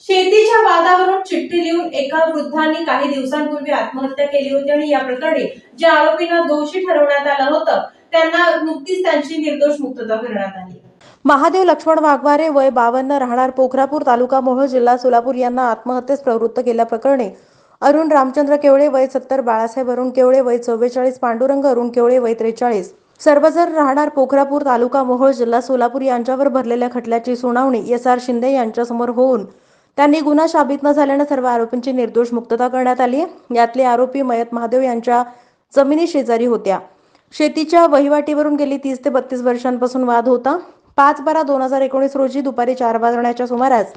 शेतीच्या वादावरून चिठ्ठी लिहून एका वृद्धांनी काही दिवसांपूर्वी आत्महत्या केली होती आणि या प्रकरणी ज्या आरोपींना दोषी ठरवण्यात आलं होतं त्यांना नुकतीच त्यांची निर्दोष मुक्तता करण्यात आली। महादेव लक्ष्मण वाघमारे वय 52 राहणार पोखरापूर तालुका मोहोळ जिल्हा सोलापूर यांना आत्महत्येस प्रवृत्त केल्याप्रकरणी अरुण रामचंद्र केवळे वय 70, बाळासाहेब अरुण केवळे वय 44, पांडुरंग अरुण केवळे वय 43 सर्वजण राहणार पोखरापूर तालुका मोहोळ जिल्हा सोलापूर यांच्यावर भरलेल्या खटल्याची सुनावणी एस.आर. शिंदे यांच्यासमोर होऊन त्यांनी गुन्हा साबित न झाल्याने सर्व आरोपींची निर्दोष मुक्तता करण्यात आली। यातले आरोपी मयत महादेव यांच्या जमिनी शेजारी होत्या। शेतीच्या वहिवाटीवरून गेली 30 ते 32 वर्षांपासून वाद होता। 5/12/2019 रोजी दुपारी 4 वाजण्याच्या सुमारास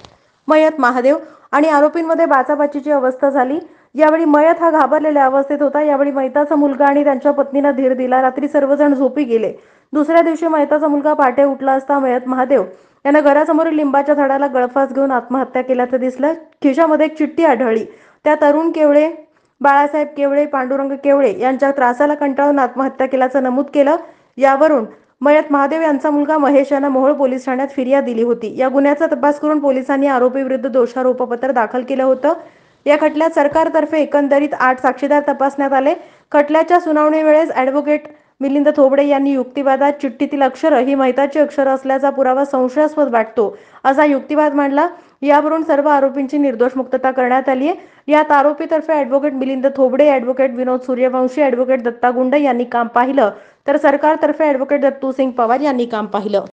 मयत महादेव आणि आरोपींमध्ये बाचाबाचीची अवस्था झाली। यावेळी मयत हा घाबरलेल्या अवस्थेत होता। यावेळी मयताचा मुलगा आणि त्यांच्या पत्नीने धीर दिला। रात्री सर्वजण झोपी गेले। दुसऱ्या दिवशी मयताचा मुलगा पहाटे उठला असता मयत महादेव याने घरासमोरील लिंबाच्या झाडाला गळफास घेऊन आत्महत्या केल्याचं दिसलं। खिशामध्ये एक चिठ्ठी आढळली। त्यात अरुण केवळे, बाळासाहेब केवळे, पांडुरंग केवळे यांच्या त्रासाला कंटाळून आत्महत्या केल्याचं नमूद केलं। यावरून मयत महादेव यांचा मुलगा महेश याने मोहोळ पोलीस ठाण्यात फिर्याद दिली होती। या गुन्ह्याचा तपास करून पोलिसांनी आरोपीविरुद्ध दोषारोपपत्र दाखल केलं होतं। या खटल्यात सरकारतर्फे एकंदरीत 8 साक्षीदार तपासण्यात आले। खटल्याच्या सुनावणीवेळेस ॲडव्होकेट मिलिंद थोबडे यांनी युक्तिवादात चिठ्ठीतील अक्षरं ही मयताची अक्षरं असल्याचा पुरावा संशयास्पद वाटतो असा युक्तिवाद मांडला। यावरून सर्व आरोपींची निर्दोष मुक्तता करण्यात आली आहे। यात आरोपीतर्फे ॲडव्होकेट मिलिंद थोबडे, ॲडव्होकेट विनोद सूर्यवंशी, ॲडव्होकेट दत्ता गुंड यांनी काम पाहिलं तर सरकारतर्फे ॲडव्होकेट दत्तू सिंग पवार यांनी काम पाहिलं।